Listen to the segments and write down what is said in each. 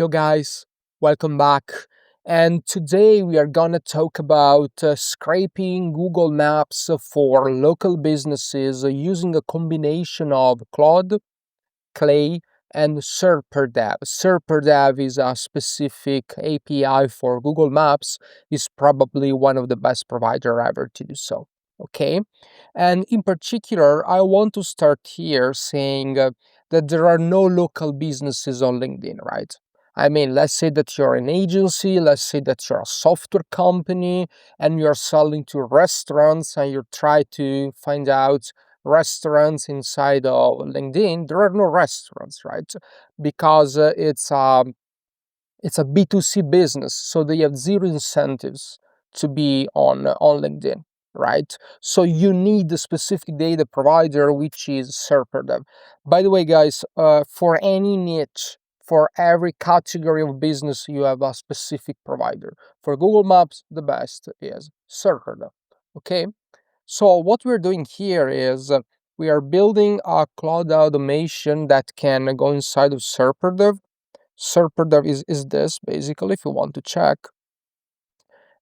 Yo guys, welcome back. And today we are gonna talk about scraping Google Maps for local businesses using a combination of Claude, Clay, and SerperDev. SerperDev is a specific API for Google Maps. Is probably one of the best provider ever to do so. Okay, and in particular, I want to start here saying that there are no local businesses on LinkedIn, right? I mean, let's say that you're an agency, let's say that you're a software company and you're selling to restaurants and you try to find out restaurants inside of LinkedIn. There are no restaurants, right? Because it's a B2C business, so they have zero incentives to be on LinkedIn, right? So you need the specific data provider, which is SerperDev. By the way, guys, for any niche, for every category of business, you have a specific provider. For Google Maps, the best is SerperDev. Okay, so what we're doing here is we are building a cloud automation that can go inside of SerperDev. SerperDev is this basically, if you want to check.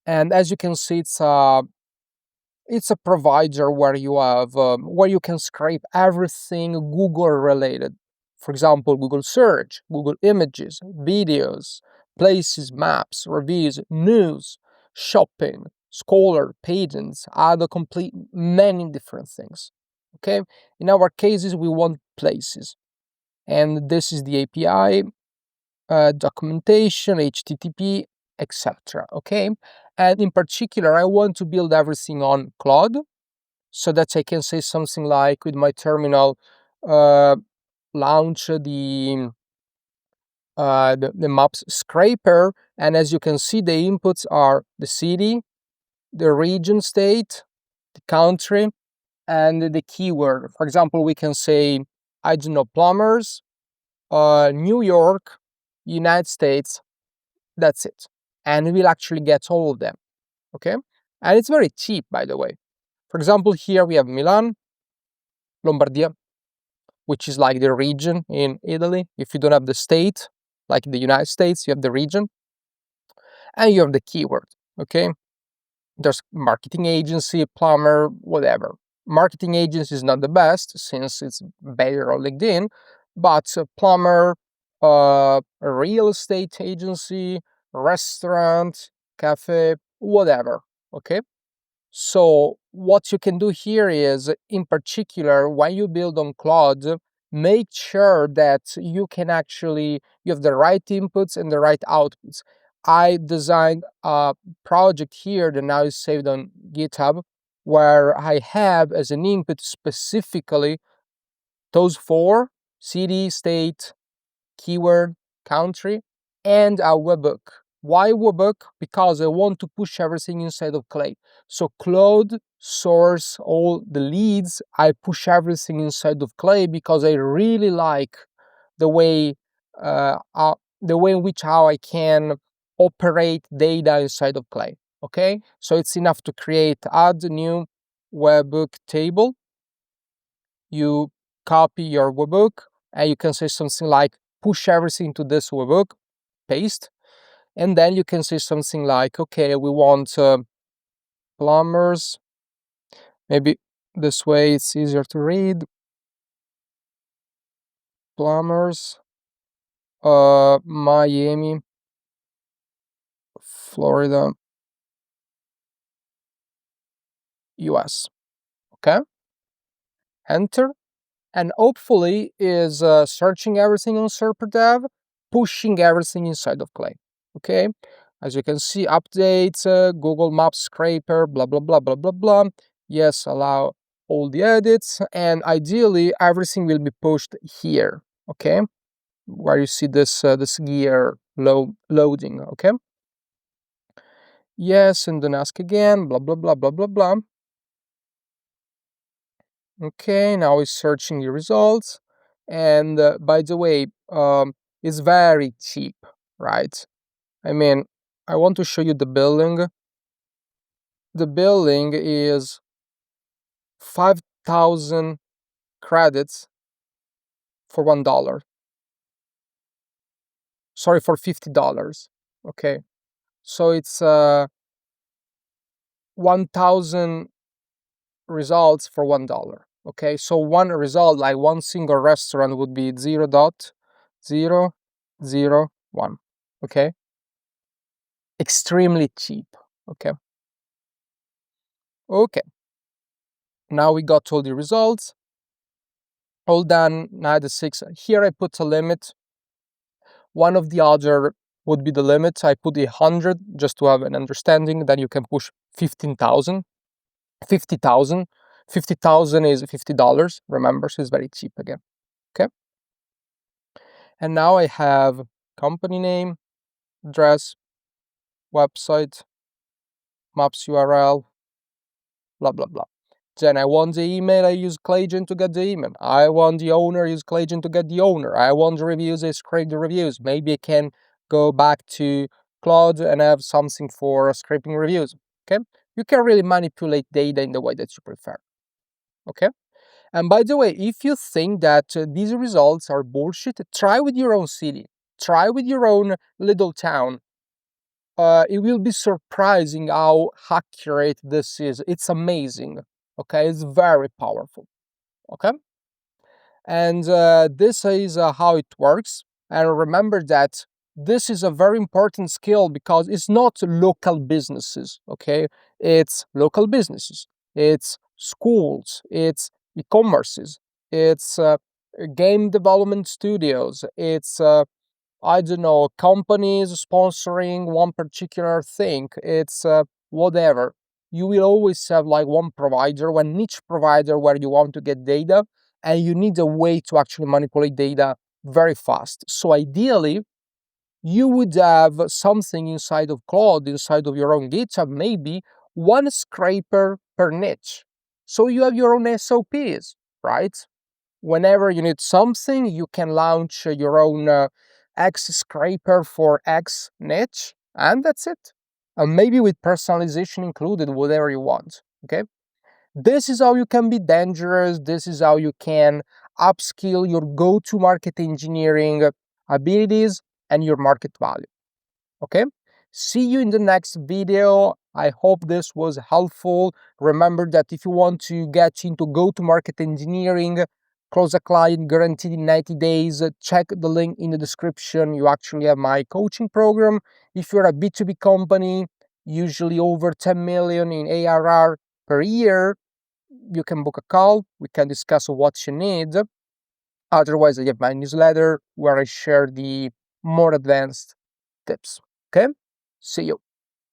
And as you can see, it's a provider where you have where you can scrape everything Google related. For example, Google Search, Google Images, videos, places, maps, reviews, news, shopping, Scholar, patents, autocomplete, many different things. Okay, in our cases, we want places, and this is the API. Documentation, HTTP, etc. Okay, and in particular, I want to build everything on Claude, so that I can say something like with my terminal, uh, launch the maps scraper, and as you can see, the inputs are the city, the region, state, the country, and the keyword. For example, we can say I don't know, plumbers, New York, United States. That's it. And we'll actually get all of them. Okay. And it's very cheap, by the way. For example, here we have Milan, Lombardia, which is like the region in Italy. If you don't have the state, like in the United States, you have the region and you have the keyword. Okay. There's marketing agency, plumber, whatever. Marketing agency is not the best since it's better on LinkedIn, but plumber, a real estate agency, restaurant, cafe, whatever. Okay. So what you can do here is, in particular, when you build on Claude, make sure that you have the right inputs and the right outputs. I designed a project here that now is saved on GitHub, where I have as an input specifically those four: city, state, keyword, country, and a webhook. Why webhook? Because I want to push everything inside of Clay. So Claude source all the leads. I push everything inside of Clay because I really like the way in which how I can operate data inside of Clay. Okay, so it's enough to add a new webhook table. You copy your webhook and you can say something like push everything to this webhook, paste, and then you can say something like, okay, we want plumbers. Maybe this way it's easier to read. Plumbers, Miami, Florida, US. Okay, enter, and hopefully is searching everything on SerperDev, pushing everything inside of Clay. Okay, as you can see, updates, Google Maps scraper, blah blah blah blah blah blah. Yes, allow all the edits, and ideally everything will be pushed here. Okay, where you see this gear loading. Okay. Yes, and then ask again, blah blah blah blah blah blah. Okay, now it's searching the results. And by the way, it's very cheap, right? I mean, I want to show you the billing. The billing is 5,000 credits for $1. sorry, for $50. Okay, so it's 1,000 results for $1. Okay, so one result, like one single restaurant, would be 0.001. Okay, extremely cheap. Okay, now we got all the results, all done. Now the 6 here, I put a limit. One of the other would be the limit. I put 100 just to have an understanding. Then you can push 15,000, 50,000. 50,000 is $50. Remember, so it's very cheap again. Okay, and now I have company name, address, website, maps URL, blah blah blah. Then I want the email, I use Claude to get the email. I want the owner, use Claude to get the owner. I want the reviews, I scrape the reviews. Maybe I can go back to Claude and have something for scraping reviews. Okay, you can really manipulate data in the way that you prefer. Okay, and by the way, if you think that these results are bullshit, try with your own city, try with your own little town. It will be surprising how accurate this is. It's amazing. Okay, it's very powerful. Okay, and this is how it works. And remember that this is a very important skill because it's not local businesses. Okay, it's local businesses, it's schools, it's e-commerces, it's game development studios, it's I don't know, companies sponsoring one particular thing. It's whatever. You will always have like one provider, one niche provider where you want to get data, and you need a way to actually manipulate data very fast. So ideally, you would have something inside of Claude, inside of your own GitHub, maybe one scraper per niche. So you have your own SOPs, right? Whenever you need something, you can launch your own X scraper for X niche, and that's it. And maybe with personalization included, whatever you want. Okay, this is how you can be dangerous. This is how you can upskill your go-to-market engineering abilities and your market value. Okay, see you in the next video. I hope this was helpful. Remember that if you want to get into go-to-market engineering, close a client guaranteed in 90 days, check the link in the description. You actually have my coaching program. If you're a B2B company, usually over 10 million in ARR per year, you can book a call. We can discuss what you need. Otherwise, I have my newsletter where I share the more advanced tips. Okay? See you.